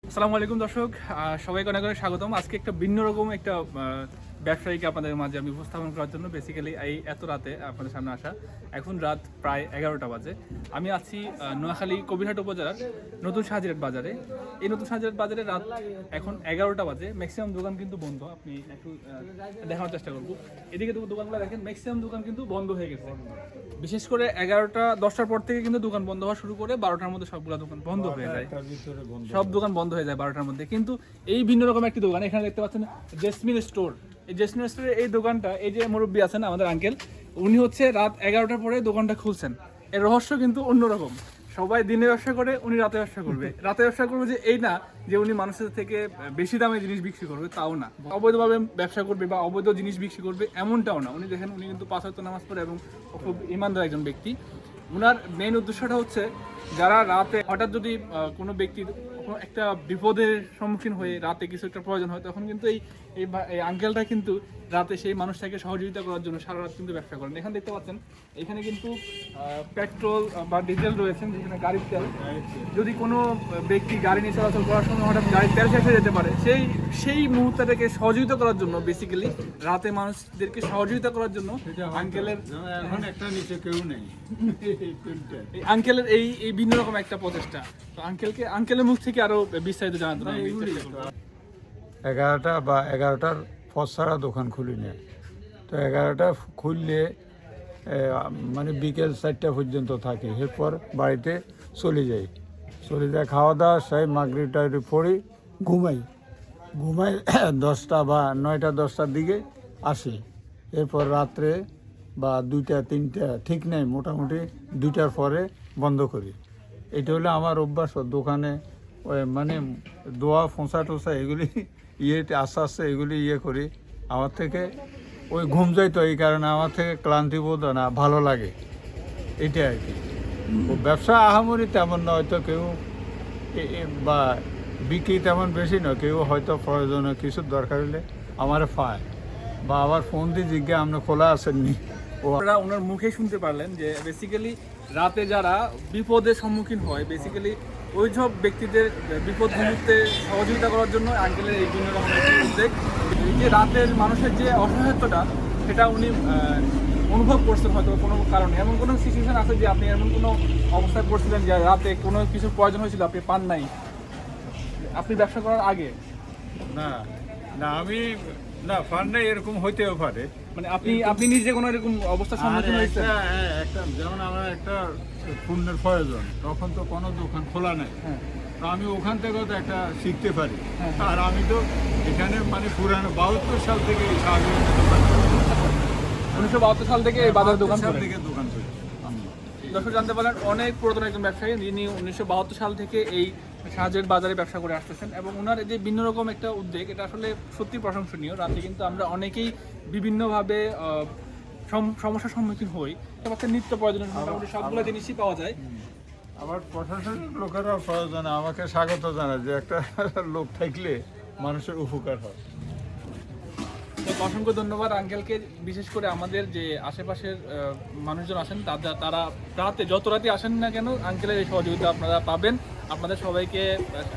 আসসালামু আলাইকুম দর্শক, সবাইকে অনেক অনেক স্বাগতম। আজকে একটা ভিন্ন রকম একটা ব্যবসায়ীকে আপনাদের মাঝে আমি উপস্থাপন করার জন্য বেসিক্যালি এই এত রাতে আপনাদের সামনে আসা। এখন রাত প্রায় 11টা বাজে। আমি আছি নোয়াখালী কবিরহাট উপজেলার নতুন শাহজিরাট বাজারে। এই নতুন শাহজিরাট বাজারে রাত এখন 11টা বাজে। ম্যাক্সিমাম দোকান কিন্তু বন্ধ। আপনি একটু দেখানোর চেষ্টা করবো। এদিকে দোকানগুলো দেখেন, ম্যাক্সিমাম দোকান কিন্তু বন্ধ হয়ে গেছে। বিশেষ করে 10টার পর থেকে কিন্তু দোকান বন্ধ হওয়া শুরু করে 12টার মধ্যে সবগুলো দোকান বন্ধ হয়ে যায়। সব দোকান বন্ধ হয়ে যায় 12টার মধ্যে। কিন্তু এই ভিন্ন রকম একটি দোকান এখানে দেখতে পাচ্ছেন, জেসমিন স্টোর। এই জেসমিন স্টোরের এই দোকানটা, এই যে মুরব্বী আছেন আমাদের আঙ্কেল, উনি হচ্ছে রাত 11টার পরে দোকানটা খুলছেন। এর রহস্য কিন্তু অন্যরকম। সবাই দিনে ব্যবসা করে, উনি রাতে ব্যবসা করবে। রাতে ব্যবসা করবে যে এই না যে উনি মানুষের থেকে বেশি দামে জিনিস বিক্রি করবে, তাও না। অবৈধভাবে ব্যবসা করবে বা অবৈধ জিনিস বিক্রি করবে এমনটাও না। উনি দেখেন, উনি কিন্তু 5 ওয়াক্ত নামাজ পড়ে এবং খুব ইমানদার একজন ব্যক্তি। ওনার মেইন উদ্দেশ্যটা হচ্ছে, যারা রাতে হঠাৎ যদি কোনো ব্যক্তির একটা বিপদের সম্মুখীন হয়ে রাতে কিছু একটা প্রয়োজন হয়, তখন কিন্তু এই আঙ্কেলটা কিন্তু রাতে সেই মানুষটাকে সহযোগিতা করার জন্য সারা রাত কিন্তু ব্যবসা করেন। এখানে দেখতে পাচ্ছেন, এখানে কিন্তু পেট্রোল বা ডিজেল রয়েছে, যেখানে গাড়ির তেল। যদি কোনো ব্যক্তি গাড়ি নিয়ে চলাচল করার সময় হঠাৎ গাড়ির তেল শেষ হয়ে যেতে পারে, সেই মুহূর্তটাকে সহযোগিতা করার জন্য, বেসিক্যালি রাতে মানুষদেরকে সহযোগিতা করার জন্য আঙ্কেলের এখন একটা নিচে কেউ নেই। আঙ্কেলের এই ভিন্ন রকম একটা প্রচেষ্টা। তো আঙ্কেলের মুখ থেকে আরো বিস্তারিত জানাতে হবে। 11টা বা 11টার পর ছাড়া দোকান খুলি না। তো 11টা খুললে মানে বিকেল 4টা পর্যন্ত থাকে। এরপর বাড়িতে চলে যাই, খাওয়া দাওয়া সেই মাগরিব টাইমে পড়ি, ঘুমাই 10টা বা 9টা 10টার দিকে আসি। এরপর রাত্রে বা 2টা 3টা ঠিক নেই, মোটামুটি 2টার পরে বন্ধ করি। এটা হলো আমার অভ্যাস। দোকানে ওই মানে দোয়া ফোঁসা টোসা এগুলি আস্তে আস্তে এগুলি করি। আমার থেকে ওই ঘুম যাইতো, এই কারণে আমার থেকে ক্লান্তি বোধ না, ভালো লাগে এটা আর কি। ব্যবসা আহামরি তেমন নয়, হয়তো কেউ বা বিক্রি তেমন বেশি নয়, কেউ হয়তো প্রয়োজনীয় কিছু দরকার হলে আমার পায় বা আবার ফোন দিয়ে জিজ্ঞাসা আপনি খোলা আসেননি। আপনারা ওনার মুখেই শুনতে পারলেন যে বেসিক্যালি রাতে যারা বিপদের সম্মুখীন হয়, বেসিক্যালি ওই সব ব্যক্তিদের বিপদ মুহূর্তে সহযোগিতা করার জন্য আঙ্কেলের এই ভিন্ন রকম একটি উদ্যোগ। এই যে রাতের মানুষের যে অসহায়ত্বটা, সেটা উনি অনুভব করছেন হয়তো কোনো কারণে। এমন কোনো সিচুয়েশন আছে যে আপনি এমন কোনো অবস্থায় পড়ছিলেন যে রাতে কোনো কিছুর প্রয়োজন হয়েছিল, আপনি পান নাই আপনি ব্যবসা করার আগে? না না, আমি না ফান্ডে এরকম হইতেও পারে। মানে আপনি নিজে কোনো এরকম অবস্থার সম্মুখীন হয়েছেন? একটা যেমন আমার একটা পণ্যের প্রয়োজন, তখন তো কোনো দোকান খোলা নাই। হ্যাঁ, তো আমি ওখান থেকেও তো একটা শিখতে পারি। হ্যাঁ। আর আমি তো এখানে মানে পুরানো 72 সাল থেকে এই সাহায্যের দোকান করি। 1972 সাল থেকে এই বাজার দোকান করেন। থেকে দোকান করি আমি। দর্শক জানতে পারলেন, অনেক পুরাতন একজন ব্যবসায়ী, যিনি 1972 সাল থেকে এই সাহায্যের বাজারে ব্যবসা করে আসতেছেন। এবং ওনার যে ভিন্ন রকম একটা উদ্যোগ, এটা আসলে সত্যি প্রশংসনীয়। রাতে কিন্তু আমরা অনেকেই বিভিন্নভাবে সমস্যার সম্মুখীন হই। নিত্য প্রয়োজনীয় মোটামুটি সবগুলো জিনিসই পাওয়া যায়। আবার প্রশাসনিক লোকেরাও প্রয়োজন আমাকে স্বাগত জানায় যে একটা লোক থাকলে মানুষের উপকার হয়। তো অসংখ্য ধন্যবাদ আঙ্কেলকে। বিশেষ করে আমাদের যে আশেপাশের মানুষজন আছেন, তারা রাতে যত রাতে আসেন না কেন, আঙ্কেলের এই সহযোগিতা আপনারা পাবেন। আপনাদের সবাইকে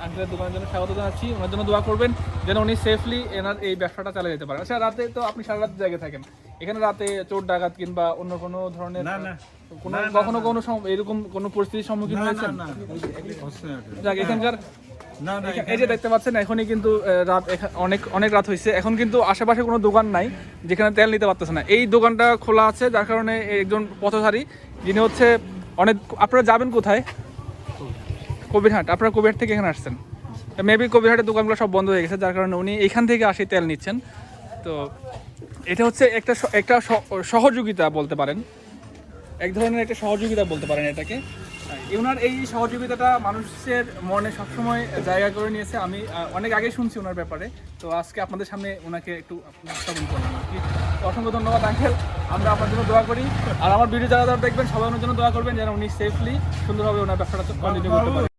আঙ্কেলের দোকানের জন্য স্বাগত জানাচ্ছি। ওনার জন্য দোয়া করবেন যেন উনি সেফলি এনার এই ব্যবসাটা চালিয়ে যেতে পারেন। আচ্ছা, রাতে তো আপনি সারা রাত জায়গায় থাকেন, এখানে রাতে চোর ডাকাত কিংবা অন্য কোনো ধরনের কখনো এরকম কোনো পরিস্থিতির সম্মুখীন হয়েছেন? যাক, এখানকার এই যে দেখতে পাচ্ছেন, এখনই কিন্তু রাত অনেক রাত হয়েছে। এখন কিন্তু আশেপাশে কোনো দোকান নাই যেখানে তেল নিতে পারতেছে না। এই দোকানটা খোলা আছে, যার কারণে একজন পথচারী, যিনি হচ্ছে আপনারা যাবেন কোথায়? কবিরহাট। আপনারা কবিরহাট থেকে এখানে আসছেন। মেবি কবিরহাটের দোকানগুলো সব বন্ধ হয়ে গেছে, যার কারণে উনি এখান থেকে আসি তেল নিচ্ছেন। তো এটা হচ্ছে একটা সহযোগিতা বলতে পারেন, এক ধরনের একটা সহযোগিতা বলতে পারেন এটাকে। ওনার এই সহযোগিতাটা মানুষের মনে সবসময় জায়গা করে নিয়েছে। আমি অনেক আগে শুনছি ওনার ব্যাপারে, তো আজকে আপনাদের সামনে ওনাকে একটু উপস্থাপন করলাম আর কি। অসংখ্য ধন্যবাদ আঙ্কেল, আমরা আপনার জন্য দোয়া করি। আর আমার ভিডিও যারা দেখবেন, সবাই ওনার জন্য দোয়া করবেন যেন উনি সেফলি সুন্দরভাবে ওনার ব্যবসাটা কন্টিনিউ করতে পারেন।